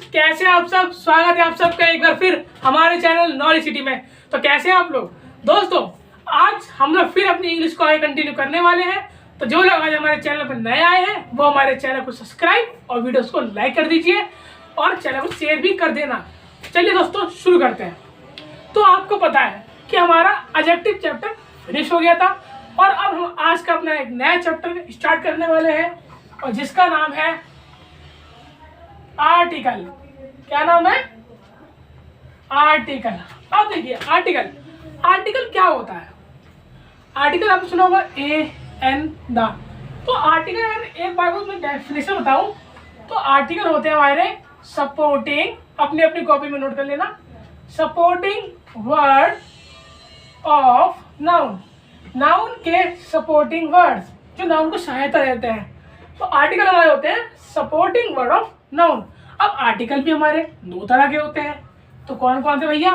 कैसे आप सब। स्वागत है आप सबका एक बार फिर हमारे चैनल नॉलेज सिटी में। तो कैसे हैं आप लोग दोस्तों। आज हम लोग फिर अपनी इंग्लिश को आगे कंटिन्यू करने वाले हैं। तो जो लोग आज हमारे चैनल पर नए आए हैं वो हमारे चैनल को सब्सक्राइब और वीडियोस को लाइक कर दीजिए और चैनल को शेयर भी कर देना। चलिए दोस्तों शुरू करते हैं। तो आपको पता है कि हमारा एडजेक्टिव चैप्टर फिनिश हो गया था और अब हम आज का अपना एक नया चैप्टर स्टार्ट करने वाले हैं और जिसका नाम है आर्टिकल। क्या नाम है? आर्टिकल। अब देखिए आर्टिकल क्या होता है। आर्टिकल आपने सुना होगा ए एन द। तो आर्टिकल एक बार को मैं डेफिनेशन बताऊं तो आर्टिकल होते हैं हमारे सपोर्टिंग, अपनी अपनी कॉपी में नोट कर लेना, supporting word of noun. Noun के सपोर्टिंग वर्ड्स जो नाउन को सहायता देते हैं। तो आर्टिकल हमारे होते हैं सपोर्टिंग वर्ड ऑफ नाउन। अब आर्टिकल भी हमारे दो तरह के होते हैं। तो कौन कौन से भैया?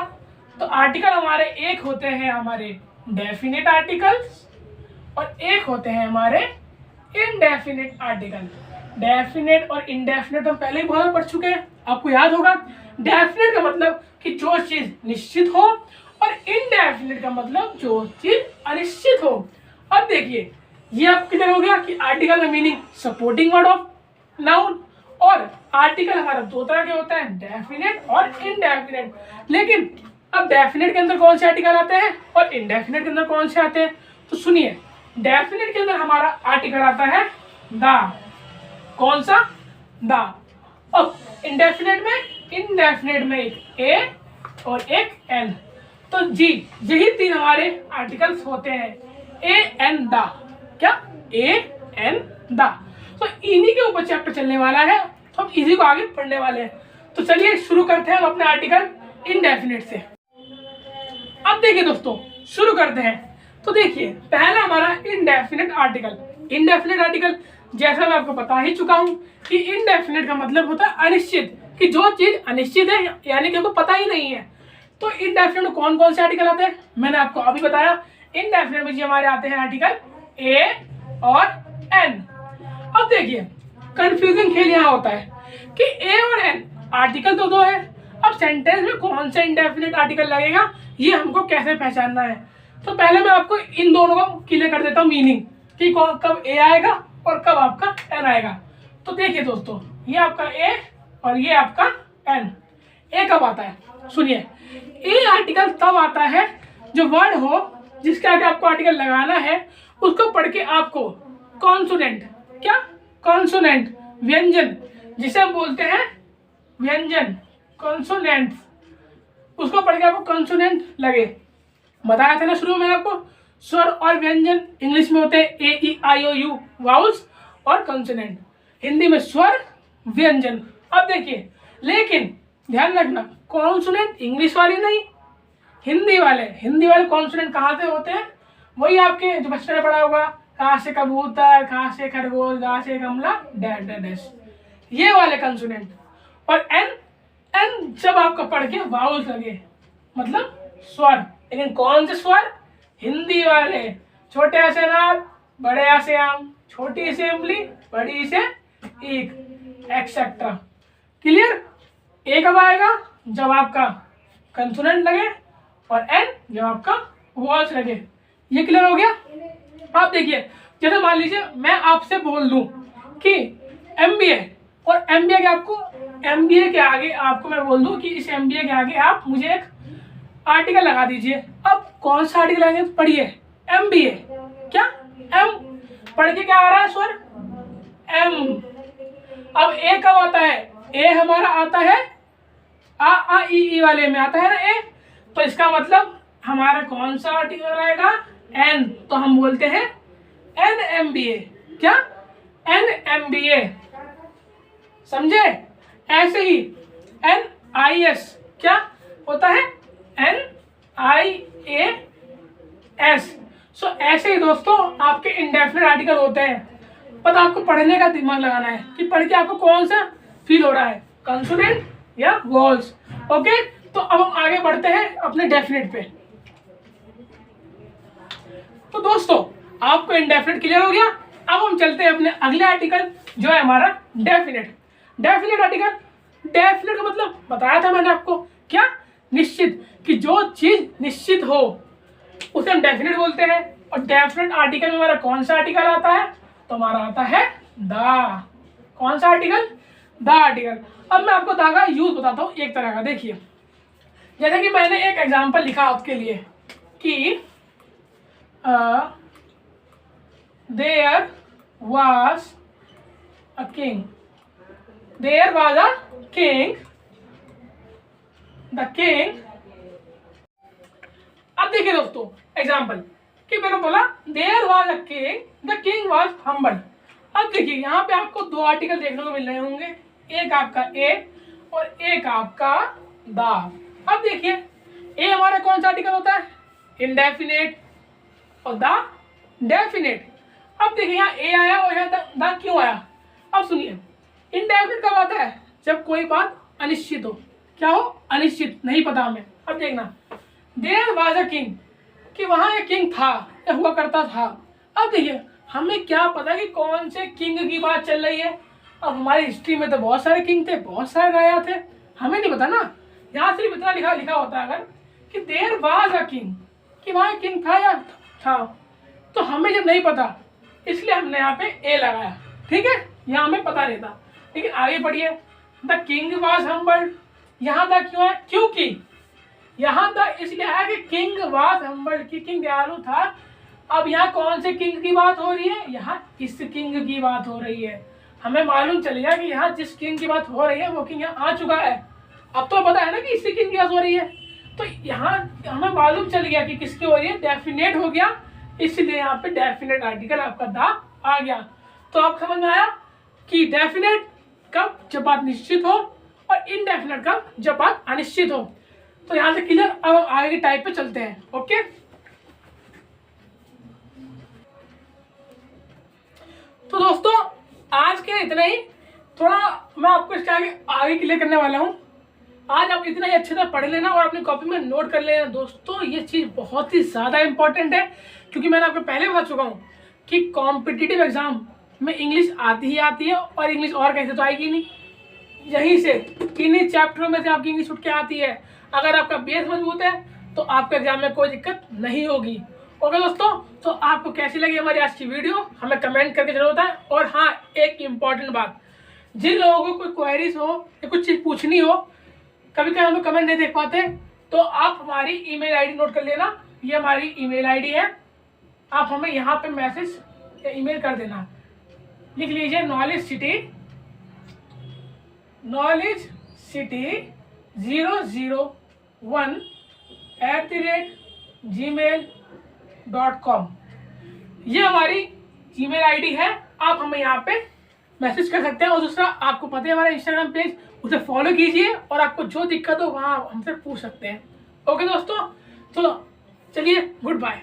तो आर्टिकल हमारे एक होते हैं हमारे डेफिनेट आर्टिकल्स और एक होते हैं हमारे इनडेफिनेट आर्टिकल। डेफिनेट और इनडेफिनेट हम पहले ही बहुत पढ़ चुके हैं, आपको याद होगा। डेफिनेट का मतलब कि जो चीज निश्चित हो और इनडेफिनेट का मतलब जो चीज अनिश्चित हो। अब देखिए ये अब क्लियर हो गया कि आर्टिकल का meaning supporting word of noun और आर्टिकल हमारा दो तरह के होता है, डेफिनेट और इनडेफिनेट। लेकिन अब डेफिनेट के अंदर कौन से आर्टिकल आते हैं और इनडेफिनेट के अंदर कौन से आते हैं? तो सुनिए, डेफिनेट के अंदर हमारा आर्टिकल आता है द। कौन सा? द। अब इनडेफिनेट में एक ए और एक एन। तो जी यही तीन हमारे आर्टिकल्स होते हैं, ए एन द। क्या? A an the. तो इन्हीं के ऊपर चैप्टर चलने वाला है, तो हम इसी को आगे पढ़ने वाले हैं। तो चलिए शुरू करते हैं हम अपने आर्टिकल इनडेफिनेट से। अब देखिए दोस्तों शुरू करते हैं। तो देखिए पहला हमारा इनडेफिनेट आर्टिकल। इनडेफिनेट आर्टिकल जैसा मैं आपको बता ही चुका हूं कि इनडेफिनेट का मतलब होता है अनिश्चित, कि जो चीज अनिश्चित है यानी कि हमको पता ही नहीं है। तो इनडेफिनेट में कौन कौन से आर्टिकल आते हैं मैंने आपको अभी बताया। इनडेफिनेट में हमारे आते हैं आर्टिकल ए और एन। अब देखिए कंफ्यूजिंग खेल यहाँ होता है कि ए और एन आर्टिकल तो दो है, अब सेंटेंस में कौन सा इनडेफिनेट आर्टिकल लगेगा ये हमको कैसे पहचानना है। तो पहले मैं आपको इन दोनों को क्लियर कर देता हूँ मीनिंग कि कब ए आएगा और कब आपका एन आएगा। तो देखिए दोस्तों ये आपका ए और ये आपका एन। ए कब आता है? सुनिए, ए आर्टिकल तब आता है जो वर्ड हो जिसके आगे आपको आर्टिकल लगाना है उसको पढ़ के आपको कॉन्सोनेंट, क्या? कॉन्सोनेंट, व्यंजन, जिसे हम बोलते हैं व्यंजन, कॉन्सोनेंट, उसको पढ़ के आपको कॉन्सोनेंट लगे। बताया था ना शुरू में आपको, स्वर और व्यंजन इंग्लिश में होते हैं ए ई आई ओ यू वाउल्स और कॉन्सोनेंट, हिंदी में स्वर व्यंजन। अब देखिए लेकिन ध्यान रखना कॉन्सोनेंट इंग्लिश वाली नहीं, हिंदी वाले कॉन्सोनेंट कहाँ से होते हैं? वही आपके जो बच्चे ने पढ़ा होगा, कहाँ से कबूतर, कहाँ से खरगोश, कहाँ से कमला, डैश डैश डैश, ये वाले कंसोनेंट। और एन जब आपका पढ़ के वाउल्स लगे मतलब स्वर। लेकिन कौन से स्वर? हिंदी वाले, छोटे से नाद, बड़े से आम, छोटी से इमली, बड़ी से ईख, एक्सेट्रा। क्लियर? ए कब आएगा? जब आपका कंसोनेंट लगे और एन जब आपका वॉल्स लगे। ये क्लियर हो गया? आप देखिए जैसे मान लीजिए मैं आपसे बोल दूं कि एमबीए और एमबीए के आपको एमबीए के आगे आपको मैं बोल दूं कि इस एमबीए के आगे आप मुझे एक आर्टिकल लगा दीजिए। अब कौन सा आर्टिकल लगाएंगे? तो पढ़िए एमबीए। क्या? एम पढ़ के क्या आ रहा है स्वर? एम। अब ए कब आता है? ए हमारा आता है आ ई वाले में आता है ना ए। तो इसका मतलब हमारा कौन सा आर्टिकल आएगा? एन। तो हम बोलते हैं एन एम बी ए। क्या? एन एम बी ए। समझे? ऐसे ही एन आई एस क्या होता है? N I A S. सो ऐसे ही दोस्तों आपके इंडेफिनिट आर्टिकल होते हैं। पता आपको पढ़ने का दिमाग लगाना है कि पढ़ के आपको कौन सा फील हो रहा है, कंसोनेंट या वॉल्स। ओके, तो अब हम आगे बढ़ते हैं अपने डेफिनेट पे। तो दोस्तों आपको इंडेफिनिट क्लियर हो गया। अब हम चलते हैं अपने अगले आर्टिकल जो है हमारा डेफिनेट। डेफिनेट आर्टिकल डेफिनेट का मतलब बताया था मैंने आपको, क्या? निश्चित, कि जो चीज निश्चित हो उसे हम डेफिनेट बोलते हैं। और डेफिनेट आर्टिकल में हमारा कौन सा आर्टिकल आता है? तो हमारा आता है द। कौन सा आर्टिकल? The article. अब मैं आपको द का यूज बताता हूँ एक तरह का। देखिए, जैसे कि मैंने एक एग्जांपल लिखा आपके लिए कि there was a king, there was a king, the king. अब देखिए दोस्तों एग्जांपल कि मैंने बोला there was a king, the king was humble. अब देखिए यहाँ पे आपको दो आर्टिकल देखने को मिल रहे होंगे, एक आपका ए और एक आपका द। अब देखिए ए हमारा कौन सा आर्टिकल होता है? इंडेफिनेट, और द डेफिनेट। अब देखिए यहाँ ए आया और यहाँ द क्यों आया? अब सुनिए, इंडेफिनेट कब आता है? जब कोई बात अनिश्चित हो। क्या हो? अनिश्चित, नहीं पता हमें। अब देखना, देयर वाज अ किंग, कि वहां एक किंग था या हुआ करता था। अब देखिए हमें क्या पता कि कौन से किंग की बात चल रही है? अब हमारी हिस्ट्री में तो बहुत सारे किंग थे, बहुत सारे राजा थे, हमें नहीं पता ना। यहाँ सिर्फ इतना लिखा होता है अगर कि देयर वाज अ किंग, कि वहां किंग था या था, तो हमें जब नहीं पता इसलिए हमने यहाँ पे ए लगाया। ठीक है, यहाँ हमें पता नहीं था। लेकिन आगे बढ़िए, द किंग वाज हम्बल्ड, यहाँ द क्यों है? क्योंकि यहाँ द इसलिए है कि किंग वाज हम्बल्ड, की किंग दयालु था। अब यहाँ कौन से किंग की बात हो रही है? यहाँ इस किंग की बात हो रही है। हमें मालूम चल गया कि यहाँ जिस किंग की बात हो रही है वो किंग यहाँ आ चुका है। अब तो पता है ना कि इससे किंग की बात हो रही है, तो यहाँ हमें मालूम चल गया कि किसकी हो रही है, डेफिनेट हो गया, इसलिए यहाँ पे डेफिनेट आर्टिकल आपका द आ गया। तो आप समझ में आया कि डेफिनेट कब? जब बात निश्चित हो, और इनडेफिनेट कब? जब बात अनिश्चित हो। तो यहाँ से क्लियर। अब हम आगे की टाइप पे चलते हैं। ओके, तो दोस्तों आज के इतना ही। थोड़ा मैं आपको इसके आगे क्लियर करने वाला हूँ। आज आप इतना ही अच्छे से पढ़ लेना और अपनी कॉपी में नोट कर लेना दोस्तों। ये चीज़ बहुत ही ज़्यादा इंपॉर्टेंट है, क्योंकि मैंने आपको पहले बता चुका हूँ कि कॉम्पिटिटिव एग्जाम में इंग्लिश आती ही आती है, और इंग्लिश और कैसे तो आएगी नहीं, यहीं से इन्हीं चैप्टरों में से आपकी इंग्लिश उठ के आती है। अगर आपका बेस मजबूत है तो आपके एग्जाम में कोई दिक्कत नहीं होगी। ओके दोस्तों, तो आपको कैसी लगी हमारी आज की वीडियो हमें कमेंट करके जरूर बताएं। और हाँ, एक इम्पॉर्टेंट बात, जिन लोगों को कोई क्वेरीज हो या कुछ चीज़ पूछनी हो, कभी कभी हम लोग कमेंट नहीं देख पाते, तो आप हमारी ईमेल आईडी नोट कर लेना। ये हमारी ईमेल आईडी है, आप हमें यहाँ पे मैसेज या ईमेल कर देना। लिख लीजिए knowledgecity001@gmail.com। ये हमारी ईमेल आईडी है, आप हमें यहाँ पे मैसेज कर सकते हैं। और दूसरा, आपको पता है हमारा इंस्टाग्राम पेज, उसे फॉलो कीजिए और आपको जो दिक्कत हो वहाँ हमसे पूछ सकते हैं। ओके दोस्तों, तो चलिए, गुड बाय।